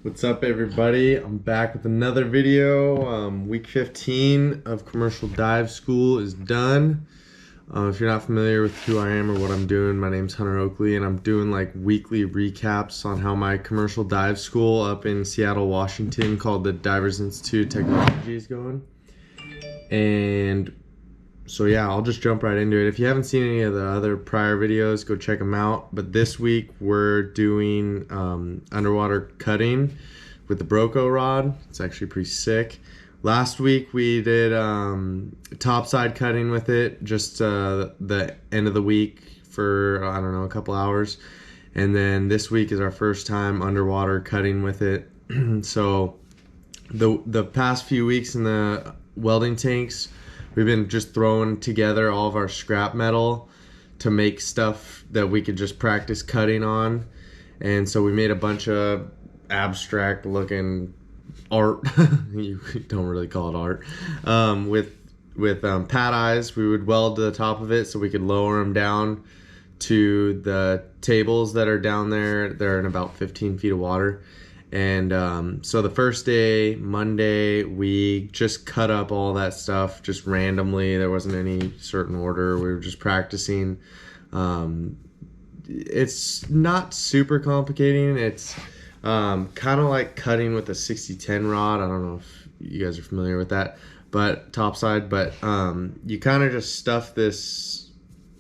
What's up, everybody? I'm back with another video. Week 15 of commercial dive school is done. If you're not familiar with who I am or what I'm doing, my name's Hunter Oakley, and I'm doing like weekly recaps on how my commercial dive school up in Seattle, Washington, called the Divers Institute of Technology, is going. And so yeah, I'll just jump right into it. If you haven't seen any of the other prior videos, go check them out. But this week we're doing underwater cutting with the Broco rod. It's actually pretty sick. Last week we did topside cutting with it, just the end of the week for, I don't know, a couple hours. And then this week is our first time underwater cutting with it. So the past few weeks in the welding tanks, we've been just throwing together all of our scrap metal to make stuff that we could just practice cutting on. And so we made a bunch of abstract looking art. You don't really call it art. With pad eyes, we would weld to the top of it so we could lower them down to the tables that are down there. They're in about 15 feet of water. And so the first day, Monday, we just cut up all that stuff just randomly. There wasn't any certain order. We were just practicing. It's not super complicating. It's kind of like cutting with a 60-10 rod. I don't know if you guys are familiar with that, but topside. But you kind of just stuff this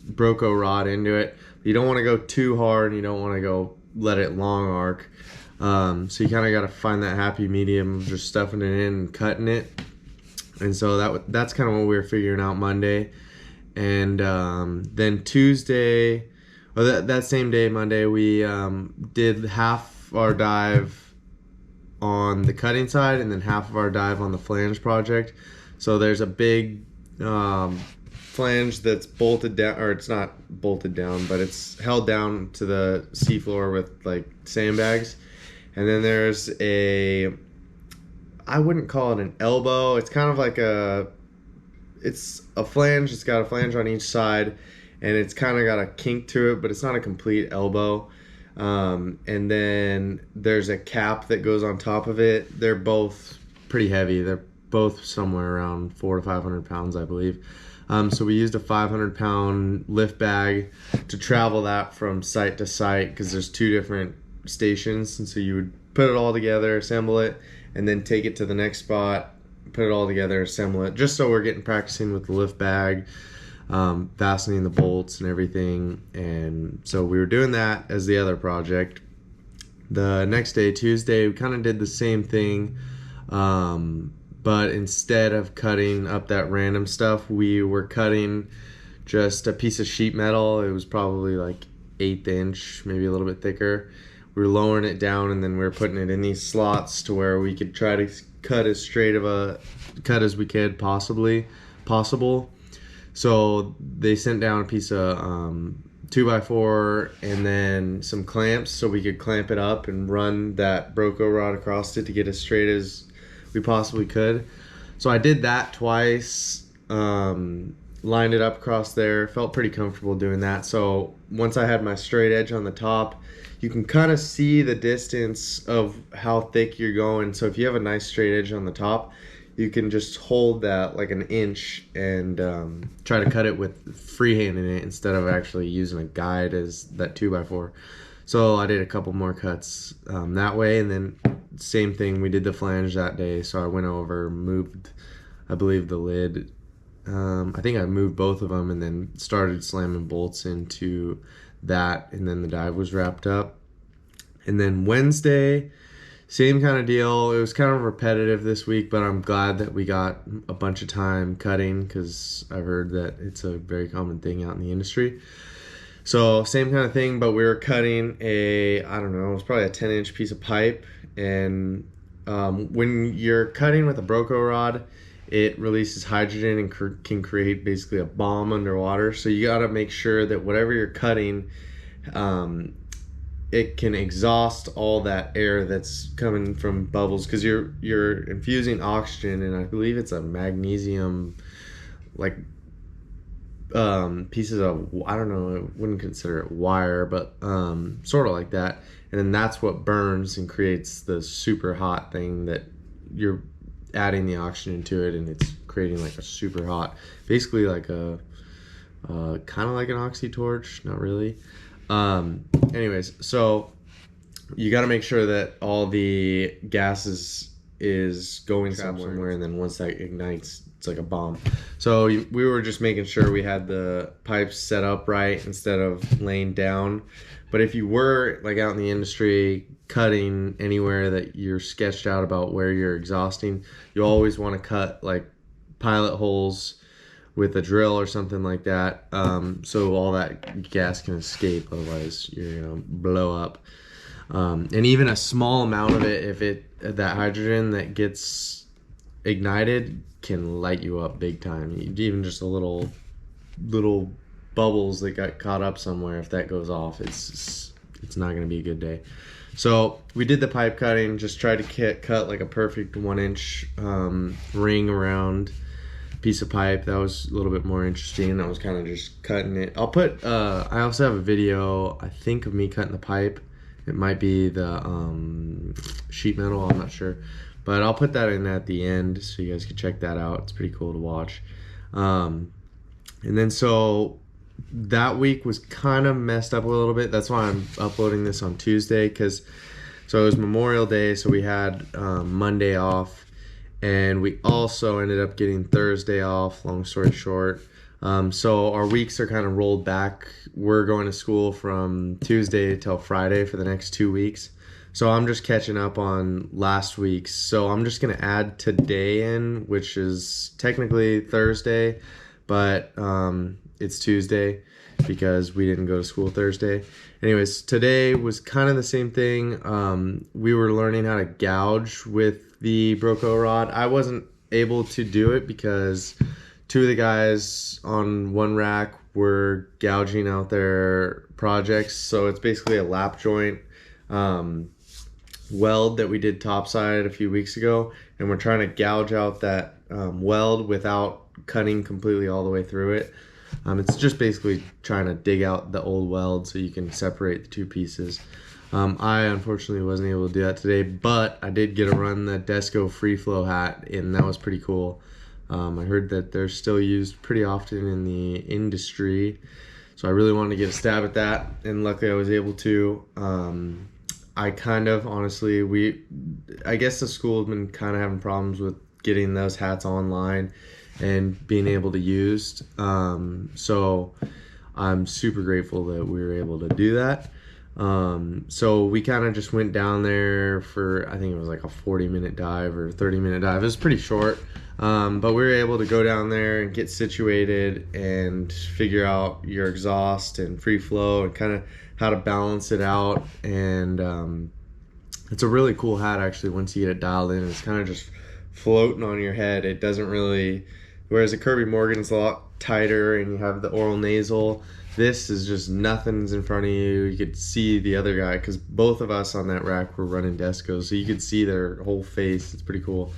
Broco rod into it. You don't want to go too hard, and you don't want to go let it long arc. So you kind of got to find that happy medium of just stuffing it in and cutting it. And so that's kind of what we were figuring out Monday. And then Tuesday, or that same day, Monday, we did half our dive on the cutting side and then half of our dive on the flange project. So there's a big flange that's bolted down, or it's not bolted down, but it's held down to the seafloor with like sandbags. And then there's I wouldn't call it an elbow. It's kind of like it's a flange. It's got a flange on each side, and it's kind of got a kink to it, but it's not a complete elbow. And then there's a cap that goes on top of it. They're both pretty heavy. They're both somewhere around 400 to 500 pounds, I believe. So we used a 500-pound lift bag to travel that from site to site, because there's two different stations, and so you would put it all together, assemble it, and then take it to the next spot, put it all together, assemble it, just so we're getting practicing with the lift bag, fastening the bolts and everything. And so we were doing that as the other project. The next day, Tuesday, we kind of did the same thing, but instead of cutting up that random stuff, we were cutting just a piece of sheet metal. It was probably like 1/8 inch, maybe a little bit thicker. We were lowering it down, and then we were putting it in these slots to where we could try to cut as straight of a cut as we could possible. So they sent down a piece of 2x4 and then some clamps so we could clamp it up and run that Broco rod across it to get as straight as we possibly could. So I did that twice, lined it up across there, felt pretty comfortable doing that. So once I had my straight edge on the top, you can kind of see the distance of how thick you're going. So if you have a nice straight edge on the top, you can just hold that like an inch and try to cut it with freehanding it instead of actually using a guide as that 2x4. So I did a couple more cuts that way, and then same thing, we did the flange that day. So I went over, moved, I believe, the lid. I think I moved both of them and then started slamming bolts into that, and then the dive was wrapped up. And then Wednesday, same kind of deal. It was kind of repetitive this week, but I'm glad that we got a bunch of time cutting, because I've heard that it's a very common thing out in the industry. So same kind of thing, but we were cutting I don't know, it was probably a 10-inch piece of pipe. And when you're cutting with a Broco rod, it releases hydrogen and can create basically a bomb underwater. So you got to make sure that whatever you're cutting, it can exhaust all that air that's coming from bubbles, because you're infusing oxygen, and I believe it's a magnesium, like pieces of, I don't know, I wouldn't consider it wire, but sort of like that. and then that's what burns and creates the super hot thing that you're adding the oxygen to it, and it's creating like a super hot, basically like a kind of like an oxy torch, not really. Anyways, so you got to make sure that all the gases is going somewhere, and then once that ignites, it's like a bomb. So we were just making sure we had the pipes set up right instead of laying down. But if you were like out in the industry cutting anywhere that you're sketched out about where you're exhausting, you always want to cut like pilot holes with a drill or something like that, so all that gas can escape. Otherwise, you're gonna blow up. And even a small amount of it, if that hydrogen that gets ignited can light you up big time. Even just a little bubbles that got caught up somewhere, if that goes off, it's not going to be a good day. So we did the pipe cutting, just tried to cut like a perfect 1-inch ring around piece of pipe. That was a little bit more interesting. I was kind of just cutting it. I'll put I also have a video, I think, of me cutting the pipe. It might be the sheet metal, I'm not sure, but I'll put that in at the end so you guys can check that out. It's pretty cool to watch. And then so that week was kind of messed up a little bit. That's why I'm uploading this on Tuesday, because so it was Memorial Day, so we had Monday off, and we also ended up getting Thursday off, long story short. So our weeks are kind of rolled back. We're going to school from Tuesday till Friday for the next 2 weeks. So I'm just catching up on last week's. So I'm just going to add today in, which is technically Thursday, but it's Tuesday because we didn't go to school Thursday. Anyways, today was kind of the same thing. We were learning how to gouge with the Broco rod. I wasn't able to do it because two of the guys on one rack were gouging out their projects. So it's basically a lap joint weld that we did topside a few weeks ago, and we're trying to gouge out that weld without cutting completely all the way through it. It's just basically trying to dig out the old weld so you can separate the two pieces. I unfortunately wasn't able to do that today, but I did get to run the Desco Free Flow hat, and that was pretty cool. I heard that they're still used pretty often in the industry, so I really wanted to get a stab at that, and luckily I was able to. I kind of, honestly, I guess the school has been kind of having problems with getting those hats online and being able to use. So I'm super grateful that we were able to do that. So we kind of just went down there for, I think it was like a 40-minute dive or 30-minute dive. It was pretty short, but we were able to go down there and get situated and figure out your exhaust and free flow and kind of how to balance it out. And it's a really cool hat, actually, once you get it dialed in. It's kind of just floating on your head. It doesn't really, whereas a Kirby Morgan is a lot tighter and you have the oral nasal, this is just nothing's in front of you. You could see the other guy, because both of us on that rack were running Descos, so you could see their whole face. It's pretty cool.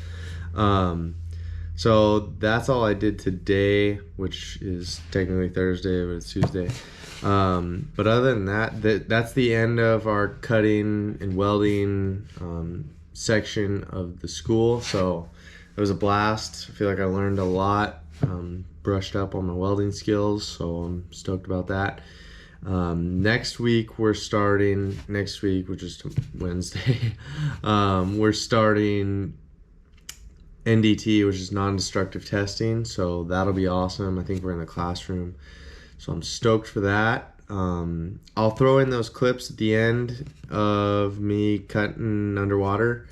So that's all I did today, which is technically Thursday, but it's Tuesday. But other than that, that's the end of our cutting and welding section of the school. So it was a blast. I feel like I learned a lot, brushed up on my welding skills, so I'm stoked about that. Next week, which is Wednesday, we're starting NDT, which is non-destructive testing, so that'll be awesome. I think we're in the classroom, so I'm stoked for that. I'll throw in those clips at the end of me cutting underwater.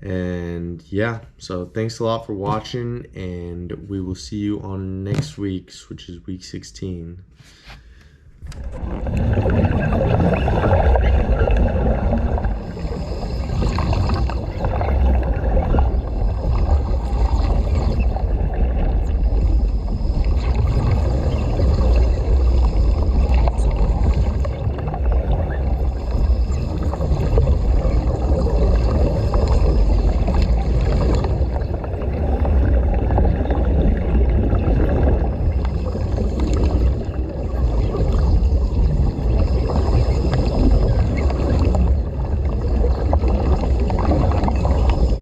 And yeah, so thanks a lot for watching, and we will see you on next week's, which is week 16.